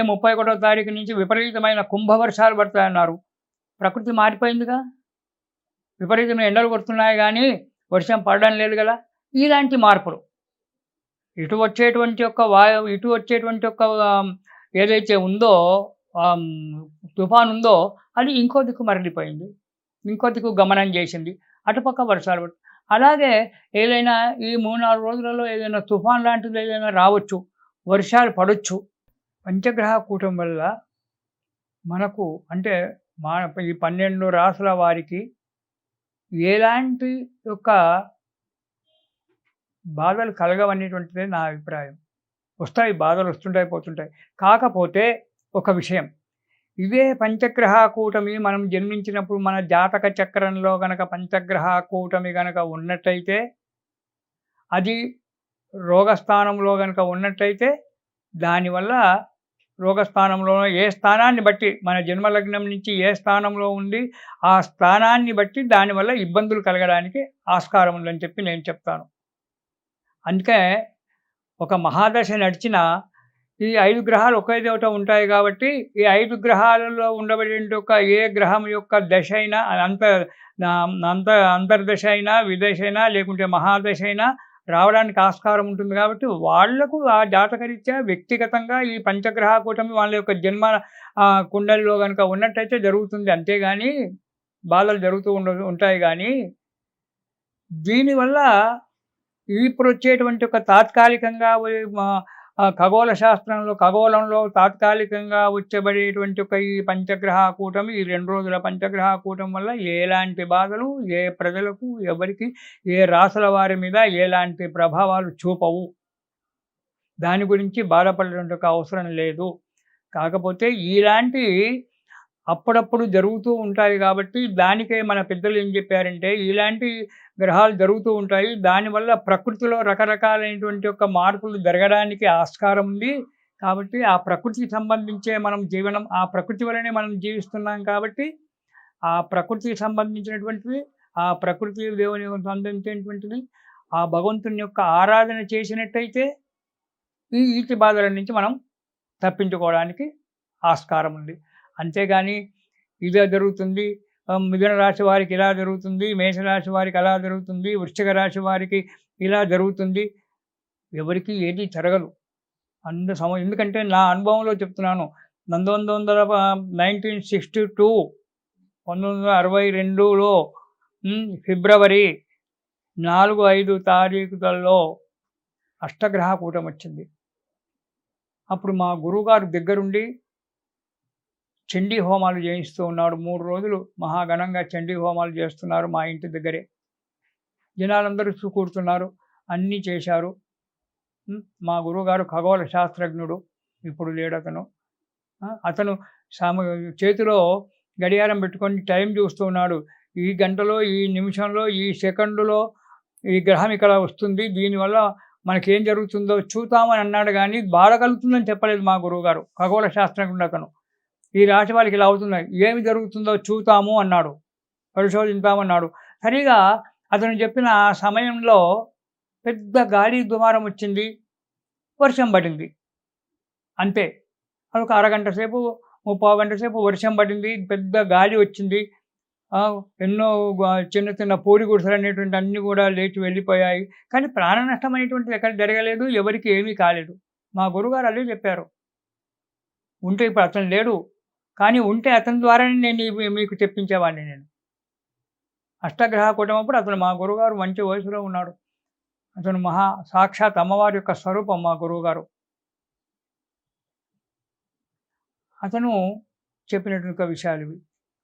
31వ తారీఖు నుంచి విపరీతమైన కుంభవర్షాలు పడతాయన్నారు. ప్రకృతి మారిపోయిందిగా, విపరీతమైన ఎండలు కొడుతున్నాయి కానీ వర్షం పడడం లేదు కదా. ఇలాంటి మార్పులు ఇటు వచ్చేటువంటి యొక్క ఏదైతే ఉందో తుఫాన్ ఉందో అది ఇంకో దిక్కు మరలిపోయింది, ఇంకో దిక్కు గమనం చేసింది, అటుపక్క వర్షాలు పడుతుంది. అలాగే ఏదైనా ఈ 3-4 రోజులలో ఏదైనా తుఫాన్ లాంటిది ఏదైనా రావచ్చు, వర్షాలు పడవచ్చు. పంచగ్రహ కూటం వల్ల మనకు అంటే ఈ 12 రాసుల వారికి ఎలాంటి యొక్క బాధలు కలగవనేటువంటిదే నా అభిప్రాయం. వస్తాయి, బాధలు వస్తుంటాయి, పోతుంటాయి. కాకపోతే ఒక విషయం, ఇవే పంచగ్రహ కూటమి మనం జన్మించినప్పుడు మన జాతక చక్రంలో గనక పంచగ్రహ కూటమి గనక ఉన్నట్టయితే, అది రోగస్థానంలో గనక ఉన్నట్టయితే, దానివల్ల రోగస్థానంలో ఏ స్థానాన్ని బట్టి మన జన్మలగ్నం నుంచి ఏ స్థానంలో ఉండి ఆ స్థానాన్ని బట్టి దానివల్ల ఇబ్బందులు కలగడానికి ఆస్కారం ఉందని చెప్పి నేను చెప్తాను. అందుకే ఒక మహాదశ నడిచిన ఈ 5 గ్రహాలు ఒకే చోట ఉంటాయి కాబట్టి ఈ 5 గ్రహాలలో ఉండబడే ఒక ఏ గ్రహం యొక్క దశ అయినా అంతర్దశ అయినా, విదశ అయినా, లేకుంటే మహాదశ అయినా రావడానికి ఆస్కారం ఉంటుంది. కాబట్టి వాళ్లకు ఆ జాతకరీత్యా వ్యక్తిగతంగా ఈ పంచగ్రహ కూటమి వాళ్ళ యొక్క జన్మ కుండలిలో కనుక ఉన్నట్టయితే జరుగుతుంది. అంతేగాని బాధలు జరుగుతూ ఉంటాయి. కానీ దీనివల్ల ఇప్పుడు వచ్చేటువంటి ఒక తాత్కాలికంగా ఖగోళ శాస్త్రంలో ఖగోళంలో తాత్కాలికంగా వచ్చబడేటువంటి ఒక ఈ పంచగ్రహ కూటమి, ఈ 2 రోజుల పంచగ్రహ కూటం వల్ల ఎలాంటి బాధలు ఏ ప్రజలకు ఎవరికి ఏ రాసుల వారి మీద ఎలాంటి ప్రభావాలు చూపవు. దాని గురించి బాధపడేటువంటి అవసరం లేదు. కాకపోతే ఇలాంటి అప్పుడప్పుడు జరుగుతూ ఉంటాయి కాబట్టి దానికే మన పెద్దలు ఏం చెప్పారంటే ఇలాంటి గ్రహాలు జరుగుతూ ఉంటాయి. దానివల్ల ప్రకృతిలో రకరకాలైనటువంటి యొక్క మార్పులు జరగడానికి ఆస్కారం ఉంది. కాబట్టి ఆ ప్రకృతికి సంబంధించే మనం జీవనం ఆ ప్రకృతి వలనే మనం జీవిస్తున్నాం కాబట్టి ఆ ప్రకృతికి సంబంధించినటువంటివి, ఆ ప్రకృతి దేవుని సంబంధించినటువంటివి, ఆ భగవంతుని యొక్క ఆరాధన చేసినట్టయితే ఈ ఈతి బాధల నుంచి మనం తప్పించుకోవడానికి ఆస్కారం ఉంది. అంతేగాని ఇదే జరుగుతుంది, మిథున రాశి వారికి ఇలా జరుగుతుంది, మేషరాశి వారికి అలా జరుగుతుంది, వృశ్చిక రాశి వారికి ఇలా జరుగుతుంది, ఎవరికి ఏది జరగదు. ఎందుకంటే నా అనుభవంలో చెప్తున్నాను. 1962 ఫిబ్రవరి 4, 5 తారీఖులలో అష్టగ్రహ కూటమి వచ్చింది. అప్పుడు మా గురువుగారు దగ్గరుండి చండీ హోమాలు చేయిస్తూ ఉన్నాడు. 3 రోజులు మహాఘనంగా చండీ హోమాలు చేస్తున్నారు మా ఇంటి దగ్గరే. జనాలందరూ కూర్చున్నారు, అన్నీ చేశారు. మా గురువుగారు ఖగోళ శాస్త్రజ్ఞుడు, ఇప్పుడు లేడతను. అతను చేతిలో గడియారం పెట్టుకొని టైం చూస్తూ ఉన్నాడు. ఈ గంటలో, ఈ నిమిషంలో, ఈ సెకండులో ఈ గ్రహం ఇక్కడ వస్తుంది, దీనివల్ల మనకేం జరుగుతుందో చూద్దామని అన్నాడు. కానీ బాధ కలుగుతుందని చెప్పలేదు మా గురువుగారు. ఖగోళ శాస్త్రజ్ఞుడు అతను. ఈ రాశి వాళ్ళకి ఇలా అవుతున్నాయి, ఏమి జరుగుతుందో చూద్దాము అన్నాడు, పరిశోధిద్దామన్నాడు. సరిగా అతను చెప్పిన సమయంలో పెద్ద గాలి దుమారం వచ్చింది, వర్షం పడింది. అంతే. అదొక అరగంట సేపు, 30 గంట సేపు వర్షం పడింది, పెద్ద గాలి వచ్చింది. ఎన్నో చిన్న చిన్న పూరి గుడిసెలు అనేటువంటి అన్నీ కూడా లేచి వెళ్ళిపోయాయి. కానీ ప్రాణ నష్టం అనేటువంటిది ఎక్కడ జరగలేదు, ఎవరికి ఏమీ కాలేదు. మా గురువుగారు అదే చెప్పారు. ఉంటే ఇప్పుడు అతను లేడు, కానీ ఉంటే అతని ద్వారానే నేను మీకు చెప్పించేవాడిని నేను. అష్టగ్రహ కూటమప్పుడు అతను మా గురువుగారు మంచి వయసులో ఉన్నాడు. అతను సాక్షాత్ అమ్మవారి యొక్క స్వరూపం మా గురువుగారు. అతను చెప్పినటువంటి విషయాలు ఇవి.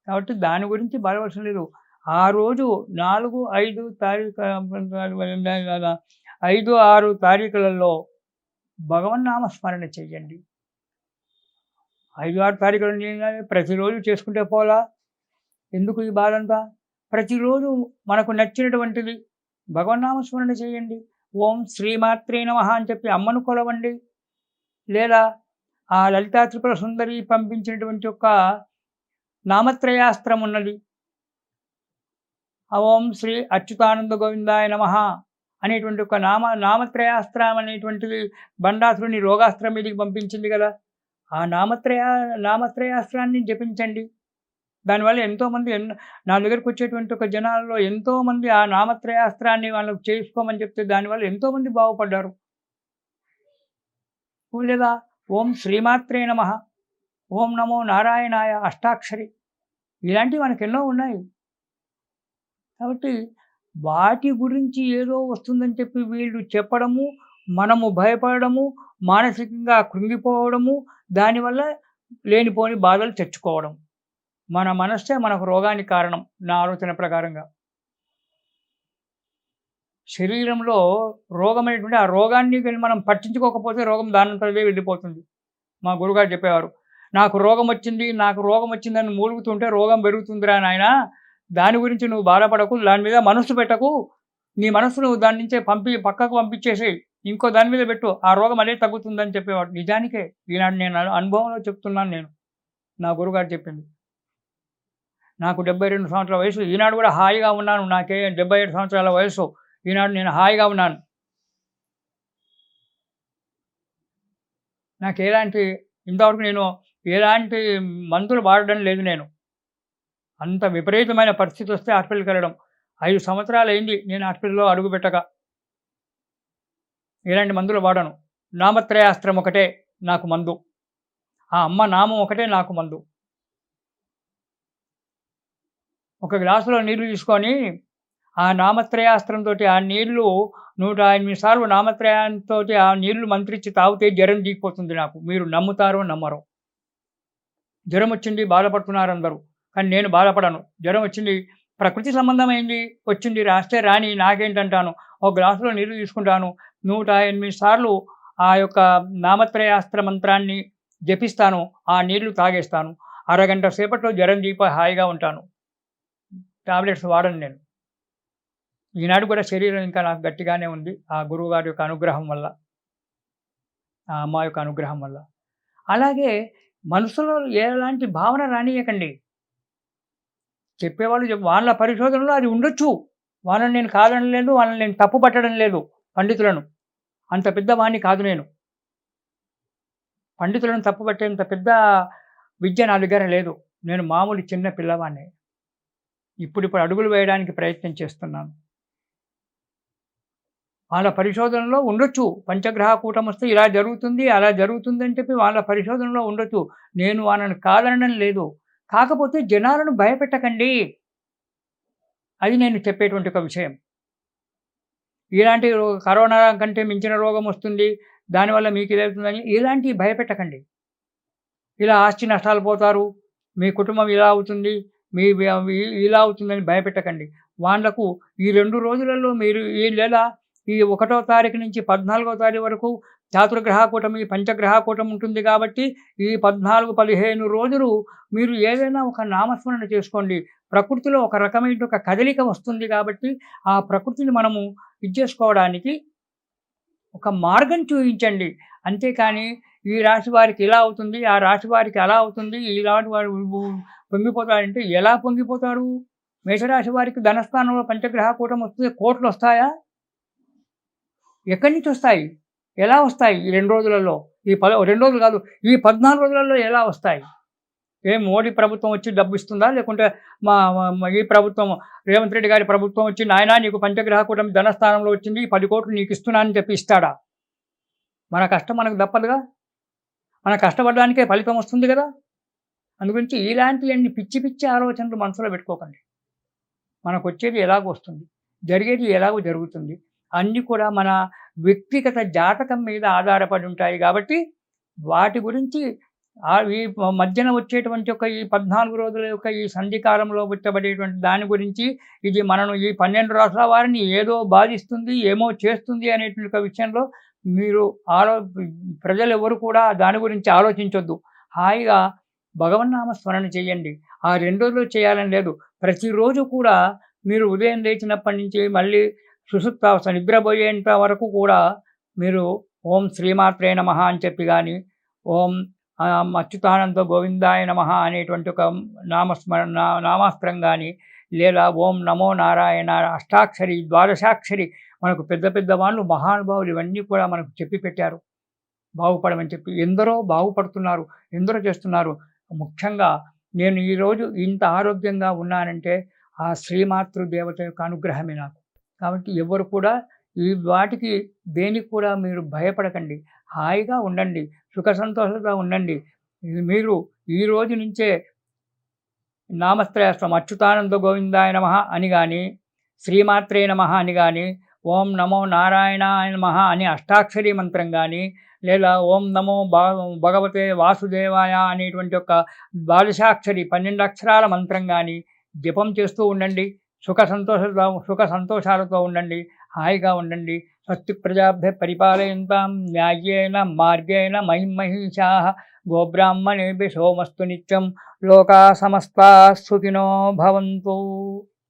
కాబట్టి దాని గురించి బాధపడవలసిన లేదు. ఆ రోజు 4, 5 తారీఖు 5, 6 తారీఖులలో భగవన్నామ స్మరణ చెయ్యండి. 5, 6 తారీఖులు ప్రతిరోజు చేసుకుంటే పోలా? ఎందుకు ఈ బాధంతా? ప్రతిరోజు మనకు నచ్చినటువంటిది భగవన్నామస్మరణ చేయండి. ఓం శ్రీమాత్రే నమః అని చెప్పి అమ్మను కొలవండి. లేదా ఆ లలితా త్రిపుర సుందరి పంపించినటువంటి యొక్క నామత్రయాస్త్రం ఉన్నది. ఓం శ్రీ అచ్యుతానంద గోవిందాయ నమః అనేటువంటి ఒక నామత్రయాస్త్రం అనేటువంటిది బండాసురుని రోగాస్త్రం మీదకి పంపించింది కదా. ఆ నామత్రయాస్త్రాన్ని జపించండి. దానివల్ల ఎంతోమంది నా దగ్గరకు వచ్చేటువంటి ఒక జనాల్లో ఎంతోమంది ఆ నామత్రయాస్త్రాన్ని వాళ్ళకు చేసుకోమని చెప్తే దానివల్ల ఎంతోమంది బాగుపడ్డారు. లేదా ఓం శ్రీమాత్రే నమః, ఓం నమో నారాయణాయ అష్టాక్షరి, ఇలాంటివి మనకు ఎన్నో ఉన్నాయి. కాబట్టి వాటి గురించి ఏదో వస్తుందని చెప్పి వీళ్ళు చెప్పడము, మనము భయపడము, మానసికంగా కృంగిపోవడము, దానివల్ల లేనిపోని బాధలు తెచ్చుకోవడం. మన మనస్సే మనకు రోగానికి కారణం నా ఆలోచన ప్రకారంగా. శరీరంలో రోగం అనేటువంటి ఆ రోగాన్ని మనం పట్టించుకోకపోతే రోగం దానంతటే వెళ్ళిపోతుంది. మా గురుగారు చెప్పేవారు, నాకు రోగం వచ్చిందని మూలుగుతుంటే రోగం పెరుగుతుందిరా నాయన, దాని గురించి నువ్వు బాధపడకు, దాని మీద మనస్సు పెట్టకు, నీ మనస్సు నువ్వు దాని నుంచే పక్కకు పంపించేసేయి, ఇంకో దాని మీద పెట్టు, ఆ రోగం అదే తగ్గుతుందని చెప్పేవాడు. నిజానికే ఈనాడు నేను అనుభవంలో చెప్తున్నాను. నేను నా గురుగారు చెప్పింది. నాకు 72 సంవత్సరాల వయసు, ఈనాడు కూడా హాయిగా ఉన్నాను. నాకే 77 సంవత్సరాల వయసు, ఈనాడు నేను హాయిగా ఉన్నాను. నాకు ఇంతవరకు నేను ఎలాంటి మందులు వాడడం లేదు. నేను అంత విపరీతమైన పరిస్థితి వస్తే హాస్పిటల్కి వెళ్ళడం. 5 సంవత్సరాలు అయింది నేను హాస్పిటల్లో అడుగుపెట్టక. ఎలాంటి మందులు వాడను. నామత్రయాస్త్రం ఒకటే నాకు మందు, ఆ అమ్మ నామం ఒకటే నాకు మందు. ఒక గ్లాసులో నీళ్లు తీసుకొని ఆ నామత్రయాస్త్రంతో ఆ నీళ్లు 108 సార్లు నామత్రయంతో ఆ నీళ్లు మంత్రించి తాగితే జ్వరం దిగిపోతుంది నాకు. మీరు నమ్ముతారో నమ్మరో. జ్వరం వచ్చింది, బాధపడుతున్నారు అందరూ. కానీ నేను బాధపడను. జ్వరం వచ్చింది, ప్రకృతి సంబంధమైంది, వచ్చింది, రాస్తే రాని, నాకేంటంటాను. ఒక గ్లాసులో నీళ్లు తీసుకుంటాను. 108 సార్లు ఆ యొక్క నామత్రయాస్త్ర మంత్రాన్ని జపిస్తాను. ఆ నీళ్లు తాగేస్తాను. అరగంట సేపట్లో జ్వరం దిగిపోయి హాయిగా ఉంటాను. టాబ్లెట్స్ వాడను నేను. ఈనాడు కూడా శరీరం ఇంకా నాకు గట్టిగానే ఉంది. ఆ గురువుగారి యొక్క అనుగ్రహం వల్ల, ఆ అమ్మ యొక్క అనుగ్రహం వల్ల. అలాగే మనసులో ఎలాంటి భావన రానీయకండి. చెప్పేవాళ్ళు వాళ్ళ పరిశోధనలో అది ఉండొచ్చు. వాళ్ళని నేను కాదనలేదు, వాళ్ళని నేను తప్పు పట్టడం లేదు పండితులను. అంత పెద్దవాడిని కాదు నేను. పండితులను తప్పు పట్టేంత పెద్ద విద్య నా దగ్గర లేదు. నేను మామూలు చిన్న పిల్లవాడిని. ఇప్పుడిప్పుడు అడుగులు వేయడానికి ప్రయత్నం చేస్తున్నాను. వాళ్ళ పరిశోధనలో ఉండొచ్చు. పంచగ్రహ కూటమొస్తే ఇలా జరుగుతుంది, అలా జరుగుతుందని చెప్పి వాళ్ళ పరిశోధనలో ఉండొచ్చు. నేను వాళ్ళని కాదనడం లేదు. కాకపోతే జనాలను భయపెట్టకండి. అది నేను చెప్పేటువంటి ఒక విషయం. ఇలాంటి కరోనా కంటే మించిన రోగం వస్తుంది, దానివల్ల మీకు ఇదవుతుందని ఇలాంటివి భయపెట్టకండి. ఇలా ఆస్తి నష్టాలు పోతారు, మీ కుటుంబం ఇలా అవుతుంది, మీ ఇలా అవుతుందని భయపెట్టకండి. వాళ్లకు ఈ 2 రోజులలో మీరు ఈ నెల ఈ 1వ తారీఖు నుంచి 14వ తారీఖు వరకు చాతుర్గ్రహ కూటమి, పంచగ్రహ కూటమి ఉంటుంది కాబట్టి ఈ 14, 15 రోజులు మీరు ఏదైనా ఒక నామస్మరణ చేసుకోండి. ప్రకృతిలో ఒక రకమైన ఒక కదలిక వస్తుంది కాబట్టి ఆ ప్రకృతిని మనము చేసుకోవడానికి ఒక మార్గం చూపించండి. అంతేకాని ఈ రాశి వారికి ఇలా అవుతుంది, ఆ రాశి వారికి అలా అవుతుంది, ఇలాంటి వారు పొంగిపోతారంటే ఎలా పొంగిపోతారు? మేషరాశి వారికి ధనస్థానంలో పంచగ్రహ కూటమి వస్తే కోట్లు వస్తాయా? ఎక్కడి నుంచి వస్తాయి? ఎలా వస్తాయి? ఈ 2 రోజులలో, ఈ 2 రోజులు కాదు, ఈ 14 రోజులలో ఎలా వస్తాయి? మోడీ ప్రభుత్వం వచ్చి డబ్బు ఇస్తుందా? లేకుంటే ఈ ప్రభుత్వం, రేవంత్ రెడ్డి గారి ప్రభుత్వం వచ్చి నాయనా నీకు పంచగ్రహ కూటమి ధనస్థానంలో వచ్చింది, 10 కోట్లు నీకు ఇస్తున్నానని చెప్పి ఇస్తాడా? మన కష్టం మనకు తప్పదుగా. మన కష్టపడడానికే ఫలితం వస్తుంది కదా. అందుగురించి ఇలాంటివన్నీ పిచ్చి పిచ్చి ఆలోచనలు మనసులో పెట్టుకోకండి. మనకు వచ్చేది ఎలాగో వస్తుంది, జరిగేది ఎలాగో జరుగుతుంది. అన్నీ కూడా మన వ్యక్తిగత జాతకం మీద ఆధారపడి ఉంటాయి కాబట్టి వాటి గురించి ఈ మధ్యన వచ్చేటువంటి ఒక ఈ 14 రోజుల యొక్క ఈ సంధికాలంలో పుట్టబడేటువంటి దాని గురించి ఇది మనను ఈ 12 రాష్ట్రాల వారిని ఏదో బాధిస్తుంది, ఏమో చేస్తుంది అనేటువంటి ఒక విషయంలో మీరు ప్రజలు ఎవరు కూడా దాని గురించి ఆలోచించొద్దు. హాయిగా భగవన్నామ స్మరణ చేయండి. ఆ 2 రోజులు చేయాలని లేదు. ప్రతిరోజు కూడా మీరు ఉదయం లేచినప్పటి నుంచి మళ్ళీ సుషుప్తావస్థ నిద్రపోయేంత వరకు కూడా మీరు ఓం శ్రీమాత్రే నమః అని చెప్పి కానీ, ఓం అచ్యుతానంద గోవిందాయ నమః అనేటువంటి ఒక నామాస్త్రం కానీ, లేదా ఓం నమో నారాయణ అష్టాక్షరి, ద్వాదశాక్షరి, మనకు పెద్ద పెద్ద వాళ్ళు మహానుభావులు ఇవన్నీ కూడా మనకు చెప్పి పెట్టారు బాగుపడమని చెప్పి. ఎందరో బాగుపడుతున్నారు, ఎందరో చేస్తున్నారు. ముఖ్యంగా నేను ఈరోజు ఇంత ఆరోగ్యంగా ఉన్నానంటే ఆ శ్రీమాతృ దేవత యొక్క అనుగ్రహమే నాకు. కాబట్టి ఎవరు కూడా ఈ వాటికి దేనికి కూడా మీరు భయపడకండి. హాయిగా ఉండండి, సుఖ సంతోషంగా ఉండండి. మీరు ఈ రోజు నుంచే నామస్త్రయాస్త్రం అచ్యుతానంద గోవిందాయ నమః అని కానీ, శ్రీమాత్రే నమః అని కానీ, ఓం నమో నారాయణాయ నమః అని అష్టాక్షరీ మంత్రం కానీ, లేదా ఓం నమో భగవతే వాసుదేవాయ అనేటువంటి ఒక ద్వాదశాక్షరి 12 అక్షరాల మంత్రం కానీ జపం చేస్తూ ఉండండి. సుఖ సంతోషాలతో ఉండండి, హాయిగా ఉండండి. స్వస్తి ప్రజాభ్య పరిపాలయంతాం న్యాయేన మార్గేణ మహిమహీషాః గోబ్రాహ్మణేభ్యः సోమస్తు నిత్యం లోకా సమస్తా సుఖినో భవంతు.